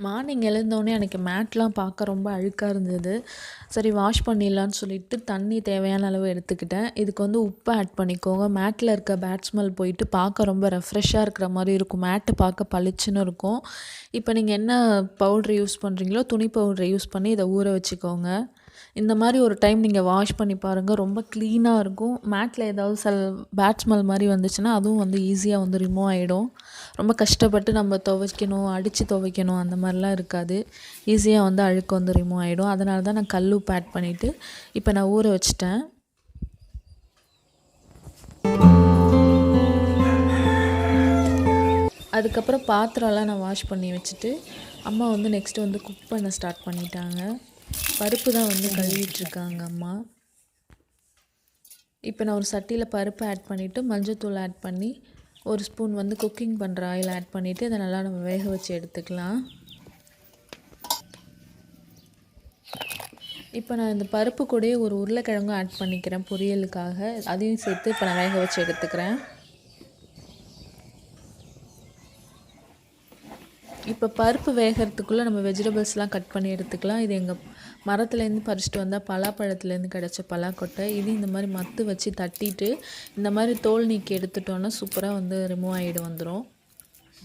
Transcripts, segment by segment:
Morning எழுந்தோடனே எனக்கு மேட்லாம் பார்க்க ரொம்ப அழுக்காக இருந்தது. சரி வாஷ் பண்ணிடலான்னு சொல்லிட்டு தண்ணி தேவையான அளவு எடுத்துக்கிட்டேன். இதுக்கு உப்பு ஆட் பண்ணிக்கோங்க. மேட்டில் இருக்க பேட் ஸ்மெல் போயிட்டு பார்க்க ரொம்ப ரெஃப்ரெஷ்ஷாக இருக்கிற மாதிரி இருக்கும். மேட்டு பார்க்க பளிச்சுன்னு இருக்கும். இப்போ நீங்கள் என்ன பவுட்ரு யூஸ் பண்ணுறீங்களோ துணி பவுட்ரை யூஸ் பண்ணி இதை ஊற வச்சுக்கோங்க. இந்த மாதிரி ஒரு டைம் நீங்கள் வாஷ் பண்ணி பாருங்கள். ரொம்ப க்ளீனாக இருக்கும். மேட்டில் ஏதாவது பேட் ஸ்மெல் மாதிரி வந்துச்சுன்னா அதுவும் ஈஸியாக ரிமூவ் ஆகிடும். ரொம்ப கஷ்டப்பட்டு நம்ம துவைக்கணும், அடித்து துவைக்கணும் அந்த மாதிரிலாம் இருக்காது. ஈஸியாக அழுக்கு ரிமூவ் ஆகிடும். அதனால தான் நான் கல் உப்பு ஆட் பண்ணிவிட்டு இப்போ நான் ஊற வச்சுட்டேன். அதுக்கப்புறம் பாத்திரம்லாம் நான் வாஷ் பண்ணி வச்சுட்டு அம்மா நெக்ஸ்ட்டு குக் பண்ண ஸ்டார்ட் பண்ணிட்டாங்க. பருப்பு தான் கழுவிட்டுருக்காங்க அம்மா. இப்போ நான் ஒரு சட்டியில் பருப்பு ஆட் பண்ணிவிட்டு மஞ்சள்தூள் ஆட் பண்ணி ஒரு ஸ்பூன் குக்கிங் பண்ணுற ஆயில் ஆட் பண்ணிவிட்டு இதை நல்லா நம்ம வேக வச்சு எடுத்துக்கலாம். இப்போ நான் இந்த பருப்பு கூடயே ஒரு உருளைக்கிழங்கும் ஆட் பண்ணிக்கிறேன் பொரியலுக்காக. அதையும் சேர்த்து இப்போ நான் வேக வச்சு எடுத்துக்கிறேன். இப்போ பருப்பு வேகிறதுக்குள்ளே நம்ம வெஜிடபிள்ஸ்லாம் கட் பண்ணி எடுத்துக்கலாம். இது எங்கள் மரத்துலேருந்து பறிச்சிட்டு வந்தால் பலாப்பழத்துலேருந்து கிடச்ச பலாக்கொட்டை. இது இந்த மாதிரி மத்து வச்சு தட்டிட்டு இந்த மாதிரி தோல் நீக்கி எடுத்துட்டோன்னா சூப்பராக ரிமூவ் ஆகிடு வந்துடும்.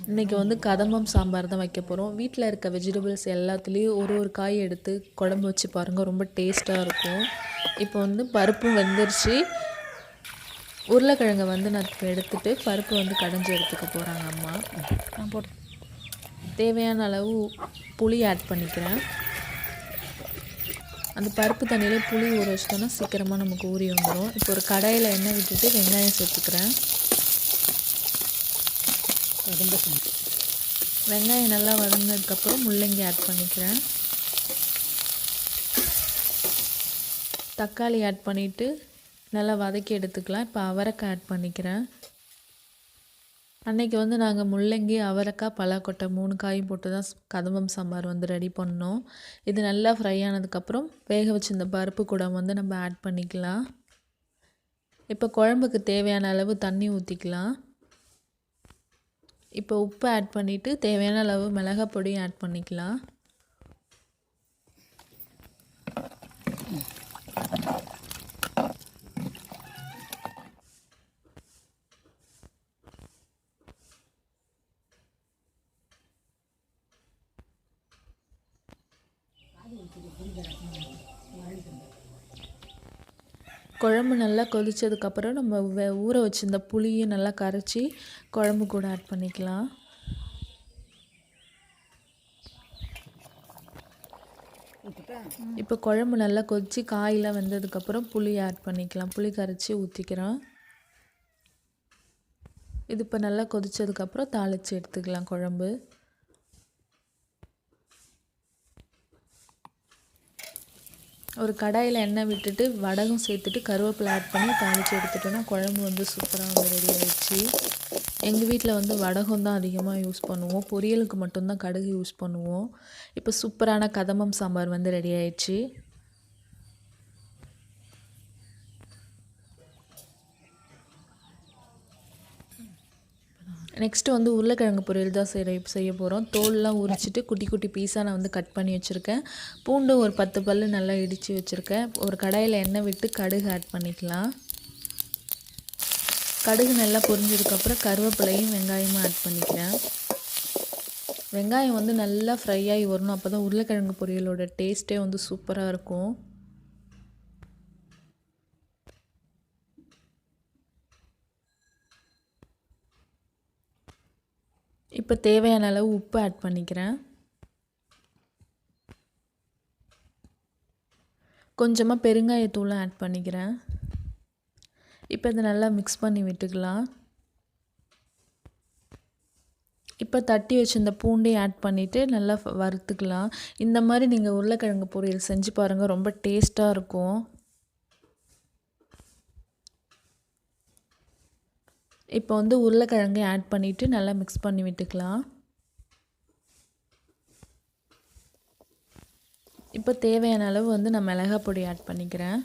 இன்றைக்கி கதம்பம் சாம்பார் தான் வைக்க போகிறோம். வீட்டில் இருக்க வெஜிடபிள்ஸ் எல்லாத்துலேயும் ஒரு காய் எடுத்து குழம்பு வச்சு பாருங்கள், ரொம்ப டேஸ்ட்டாக இருக்கும். இப்போ பருப்பும் வெந்துருச்சு. உருளைக்கிழங்கை நான் எடுத்துகிட்டு பருப்பு கடைஞ்சி எடுத்துக்க போகிறாங்க அம்மா. நான் போட்டு தேவையான அளவு புளி ஆட் பண்ணிக்கிறேன். அந்த பருப்பு தண்ணியிலே புளி ஊற வச்சிட்டோன்னா சீக்கிரமாக நமக்கு ஊறி வந்துடும். இப்போ ஒரு கடாயில் எண்ணெய் விட்டுட்டு வெங்காயம் சேர்த்துக்கிறேன். வெங்காயம் நல்லா வதங்கினதுக்கப்புறம் முள்ளங்கி ஆட் பண்ணிக்கிறேன். தக்காளி ஆட் பண்ணிவிட்டு நல்லா வதக்கி எடுத்துக்கலாம். இப்போ அவரைக்காய் ஆட் பண்ணிக்கிறேன். அன்றைக்கி நாங்கள் முள்ளங்கி, அவரைக்காய், பலாக்கொட்டை 3 காயும் போட்டு தான் கதம்பம் சாம்பார் ரெடி பண்ணோம். இது நல்லா ஃப்ரை ஆனதுக்கப்புறம் வேக வச்சு இந்த பருப்பு கூட நம்ம ஆட் பண்ணிக்கலாம். இப்போ குழம்புக்கு தேவையான அளவு தண்ணி ஊற்றிக்கலாம். இப்போ உப்பு ஆட் பண்ணிவிட்டு தேவையான அளவு மிளகாய் பொடியும் ஆட் பண்ணிக்கலாம். குழம்பு நல்லா கொதித்ததுக்கப்புறம் நம்ம ஊற வச்சுருந்த புளியும் நல்லா கரைச்சி குழம்பு கூட ஆட் பண்ணிக்கலாம். இப்போ குழம்பு நல்லா கொதித்து காயெலாம் வெந்ததுக்கப்புறம் புளி ஆட் பண்ணிக்கலாம். புளி கரைச்சி ஊற்றிக்கிறோம். இது இப்போ நல்லா கொதித்ததுக்கப்புறம் தாளித்து எடுத்துக்கலாம் குழம்பு. ஒரு கடாயில் எண்ணெய் விட்டுட்டு வடகம் சேர்த்துட்டு கருவேப்பிலை ஆட் பண்ணி தாளித்து எடுத்துட்டோன்னா குழம்பு சூப்பராக ரெடி ஆகிடுச்சு. எங்கள் வீட்டில் வடகம் தான் அதிகமாக யூஸ் பண்ணுவோம். பொரியலுக்கு மட்டும்தான் கடுகு யூஸ் பண்ணுவோம். இப்போ சூப்பரான கதம்பம் சாம்பார் ரெடி ஆகிடுச்சு. நெக்ஸ்ட்டு உருளைக்கிழங்கு பொரியல் தான் செய்ய போகிறோம். தோல்லாம் உரிச்சிட்டு குட்டி குட்டி பீஸாக நான் கட் பண்ணி வச்சுருக்கேன். பூண்டு ஒரு 10 பல் நல்லா இடித்து வச்சுருக்கேன். ஒரு கடாயில் எண்ணெய் விட்டு கடுகு ஆட் பண்ணிக்கலாம். கடுகு நல்லா பொரிஞ்சதுக்கப்புறம் கருவேப்பிலையும் வெங்காயமும் ஆட் பண்ணிக்கிறேன். வெங்காயம் நல்லா ஃப்ரை ஆகி வரணும். அப்போ தான் உருளைக்கிழங்கு பொரியலோட டேஸ்ட்டே சூப்பராக இருக்கும். இப்போ தேவையான அளவு உப்பு ஆட் பண்ணிக்கிறேன். கொஞ்சமாக பெருங்காயத்தூளும் ஆட் பண்ணிக்கிறேன். இப்போ இதை நல்லா மிக்ஸ் பண்ணி விட்டுக்கலாம். இப்போ தட்டி வச்சுருந்த பூண்டையும் ஆட் பண்ணிவிட்டு நல்லா வறுத்துக்கலாம். இந்த மாதிரி நீங்கள் உருளைக்கிழங்கு பொரியல் செஞ்சு பாருங்கள், ரொம்ப டேஸ்ட்டாக இருக்கும். இப்போ உருளைக்கிழங்கையும் ஆட் பண்ணிவிட்டு நல்லா மிக்ஸ் பண்ணி விட்டுக்கலாம். இப்போ தேவையான அளவு நான் மிளகாய் பொடி ஆட் பண்ணிக்கிறேன்.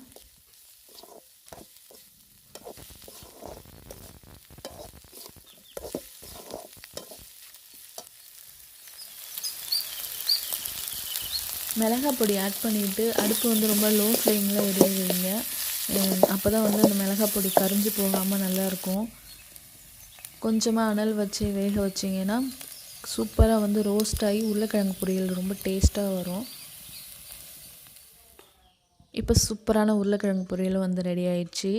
மிளகாய் பொடி ஆட் பண்ணிவிட்டு அடுப்பு வந்து ரொம்ப லோ ஃப்ளேமில் எரிய வைங்க. அப்போ தான் வந்து அந்த மிளகாய் பொடி கரிஞ்சு போகாமல் நல்லாயிருக்கும். கொஞ்சமாக அனல் வச்சு வேக வச்சிங்கன்னா சூப்பராக வந்து ரோஸ்ட் ஆகி உருளைக்கிழங்கு பொரியல் ரொம்ப டேஸ்ட்டாக வரும். இப்போ சூப்பரான உருளைக்கிழங்கு பொரியல் வந்து ரெடி ஆயிடுச்சு.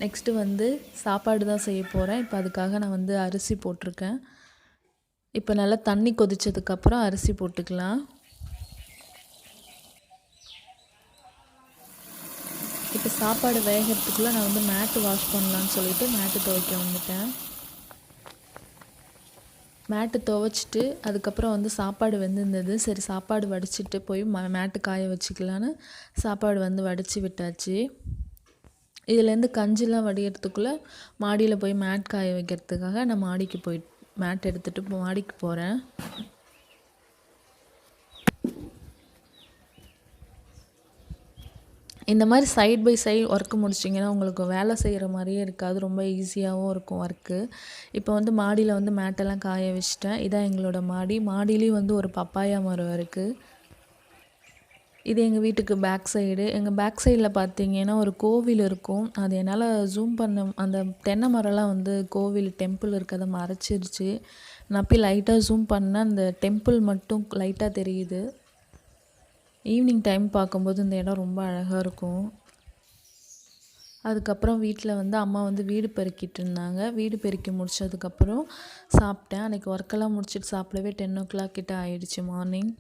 நெக்ஸ்ட்டு வந்து சாப்பாடு தான் செய்ய போகிறேன். இப்போ அதுக்காக நான் வந்து அரிசி போட்டிருக்கேன். இப்போ நல்லா தண்ணி கொதித்ததுக்கப்புறம் அரிசி போட்டுக்கலாம். இப்போ சாப்பாடு வேகிறதுக்குள்ளே நான் வந்து மேட்டு வாஷ் பண்ணலான்னு சொல்லிவிட்டு மேட்டு துவைக்க வந்துட்டேன். மேட்டு துவைச்சிட்டு அதுக்கப்புறம் வந்து சாப்பாடு வெந்திருந்தது. சரி சாப்பாடு வடிச்சிட்டு போய் மேட்டு காய வச்சுக்கலான்னு சாப்பாடு வந்து வடித்து விட்டாச்சு. இதுலேருந்து கஞ்சிலாம் வடிகிறதுக்குள்ளே மாடியில் போய் மேட் காய வைக்கிறதுக்காக நான் மாடிக்கு மேட் எடுத்துகிட்டு மாடிக்கு போகிறேன். இந்த மாதிரி சைட் பை சைடு ஒர்க்கு முடிச்சிங்கன்னா உங்களுக்கு வேலை செய்கிற மாதிரியே இருக்காது, ரொம்ப ஈஸியாகவும் இருக்கும் ஒர்க்கு. இப்போ வந்து மாடியில் வந்து மேட்டெல்லாம் காய வச்சிட்டேன். இதான் எங்களோட மாடி. மாடியிலையும் வந்து ஒரு பப்பாயா மரம் இருக்குது. இது எங்கள் வீட்டுக்கு பேக் சைடு. எங்கள் பேக் சைடில் பார்த்தீங்கன்னா ஒரு கோவில் இருக்கும். அது என்னால் ஜூம் பண்ண அந்த தென்னை மரம்லாம் வந்து கோவில் டெம்பிள் இருக்கிறத மறைச்சிருச்சு. நான் போய் லைட்டாக ஜூம் பண்ணேன், அந்த டெம்பிள் மட்டும் லைட்டாக தெரியுது. ஈவினிங் டைம் பார்க்கும்போது இந்த இடம் ரொம்ப அழகாக இருக்கும். அதுக்கப்புறம் வீட்டில் வந்து அம்மா வந்து வீடு பெருக்கிட்டு இருந்தாங்க. வீடு பெருக்கி முடித்ததுக்கப்புறம் சாப்பிட்டேன். அன்றைக்கி ஒர்க்கெல்லாம் முடிச்சுட்டு சாப்பிடவே 10 கிட்ட ஆயிடுச்சு மார்னிங்.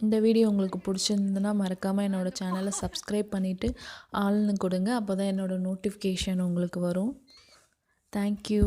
இந்த வீடியோ உங்களுக்கு பிடிச்சிருந்ததுன்னா மறக்காமல் என்னோடய சேனலை சப்ஸ்கிரைப் பண்ணிவிட்டு ஆல்னு கொடுங்க. அப்போ தான் என்னோடய நோட்டிஃபிகேஷன் உங்களுக்கு வரும். தேங்க்யூ.